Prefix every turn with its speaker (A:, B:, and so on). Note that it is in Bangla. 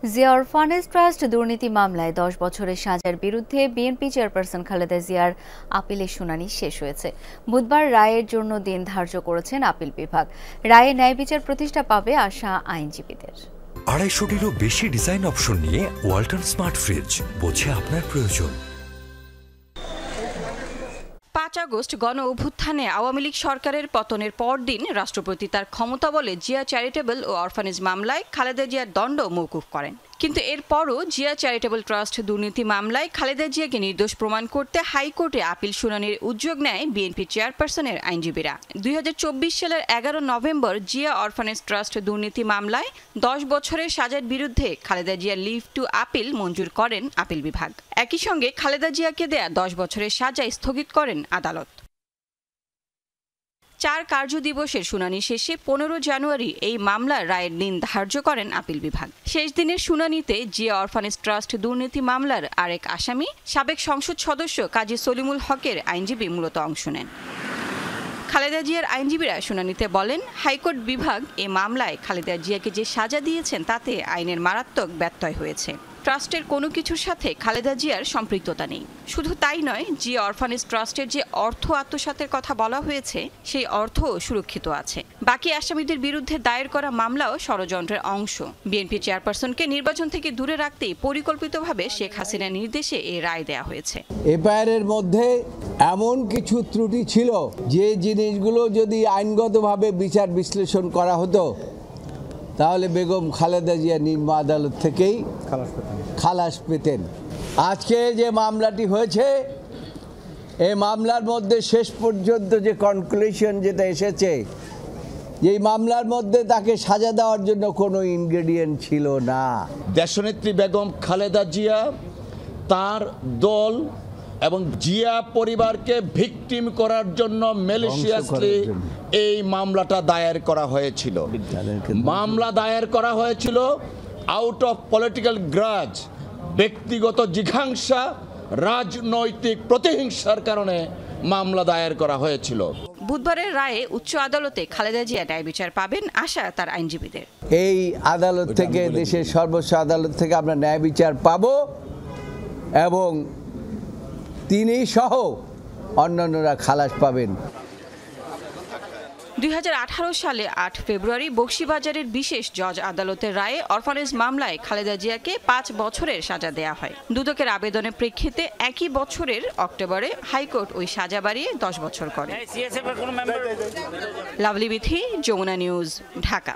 A: জিয়া অরফানেজ ট্রাস্ট দুর্নীতি মামলায় 10 বছরের সাজার বিরুদ্ধে বিএনপি চেয়ারপারসন খালেদা জিয়ার আপিলের শুনানি শেষ হয়েছে। বুধবার রায়ের জন্য দিন ধার্য করেছেন আপিল বিভাগ। রায়ে ন্যায় বিচার প্রতিষ্ঠা পাবে আশা আইনজীবীদের।
B: 250-টিরও বেশি ডিজাইন অপশন নিয়ে ওয়ালটন স্মার্ট ফ্রিজ, বোঝে আপনার প্রয়োজন।
C: 5 আগস্ট গণ অভ্যুত্থানে আওয়ামী লীগ সরকারের পতনের পরদিন রাষ্ট্রপতি তার ক্ষমতা বলে জিয়া চ্যারিটেবল ও অরফানেজ মামলায় খালেদা জিয়ার দণ্ড মওকুফ করেন। কিন্তু এরপরও জিয়া চ্যারিটেবল ট্রাস্ট দুর্নীতি মামলায় খালেদা জিয়াকে নির্দোষ প্রমাণ করতে হাইকোর্টে আপিল শুনানির উদ্যোগ নেয় বিএনপি চেয়ারপারসনের আইনজীবীরা। 2024 সালের 11 নভেম্বর জিয়া অরফানেজ ট্রাস্ট দুর্নীতি মামলায় 10 বছরের সাজার বিরুদ্ধে খালেদা জিয়ার লিভ টু আপিল মঞ্জুর করেন আপিল বিভাগ। একই সঙ্গে খালেদা জিয়াকে দেয়া 10 বছরের সাজা স্থগিত করেন আদালত। 4 কার্যদিবসের শুনানি শেষে 15 জানুয়ারি এই মামলার রায়ের দিন ধার্য করেন আপিল বিভাগ। শেষ দিনের শুনানিতে জিয়া অরফানেজ ট্রাস্ট দুর্নীতি মামলার আরেক আসামি সাবেক সংসদ সদস্য কাজী সলিমুল হকের আইনজীবী মূলত অংশ নেন। খালেদা জিয়ার আইনজীবীরা শুনানিতে বলেন, হাইকোর্ট বিভাগ এ মামলায় খালেদা জিয়াকে যে সাজা দিয়েছেন তাতে আইনের মারাত্মক ব্যত্যয় হয়েছে। ট্রাস্টের কোনো কিছুর সাথে খালেদা জিয়ার সম্পৃক্ততা নেই। শুধু তাই নয়, জিয়া অরফানেজ ট্রাস্টের যে অর্থ আত্মসাতের কথা বলা হয়েছে সেই অর্থও সুরক্ষিত আছে। বাকি আসামিদের বিরুদ্ধে দায়ের করা মামলাও ষড়যন্ত্রের অংশ। বিএনপি চেয়ারপারসনকে নির্বাচন থেকে দূরে রাখতেই পরিকল্পিতভাবে শেখ হাসিনার নির্দেশে এই রায় দেওয়া হয়েছে।
D: এফআইআরের মধ্যে এমন কিছু ত্রুটি ছিল যে জিনিসগুলো যদি আইনগতভাবে বিচার বিশ্লেষণ করা হতো তাহলে বেগম খালেদা জিয়া নিম্ন আদালত থেকেই খালাস পেতেন। আজকে যে মামলাটি হয়েছে এই মামলার মধ্যে শেষ পর্যন্ত যে কনক্লুশন যেটা এসেছে, এই মামলার মধ্যে তাকে সাজা দেওয়ার জন্য কোনো ইনগ্রেডিয়েন্ট ছিল না।
E: দেশনেত্রী বেগম খালেদা জিয়া, তার দল এবং জিয়া পরিবারকে ভিকটিম করার জন্য ম্যালিশিয়াসলি এই মামলাটা দায়ের করা হয়েছিল। মামলা দায়ের করা হয়েছিল আউট অফ পলিটিক্যাল গ্রাজ, ব্যক্তিগত জিঘাংসা, রাজনৈতিক প্রতিহিংসার কারণে মামলা দায়ের করা হয়েছিল।
C: বুধবারের রায়ে উচ্চ আদালতে খালেদা জিয়া ন্যায় বিচার পাবেন আশা তার আইনজীবীদের।
D: এই আদালত থেকে, দেশের সর্বোচ্চ আদালত থেকে আমরা ন্যায় বিচার পাব এবং তিনি সহ অন্যান্যরা খালাস পাবেন।
C: 2018 সালে 8 ফেব্রুয়ারি বকশীবাজারের বিশেষ জজ আদালতের রায়ে অরফানেজ মামলায় খালেদা জিয়াকে 5 বছরের সাজা দেয়া হয়। দুদকের আবেদনের প্রেক্ষিতে একই বছরের অক্টোবরে হাইকোর্ট ওই সাজা বাড়িয়ে 10 বছর করে। লাভলি বিথি, যমুনা নিউজ, ঢাকা।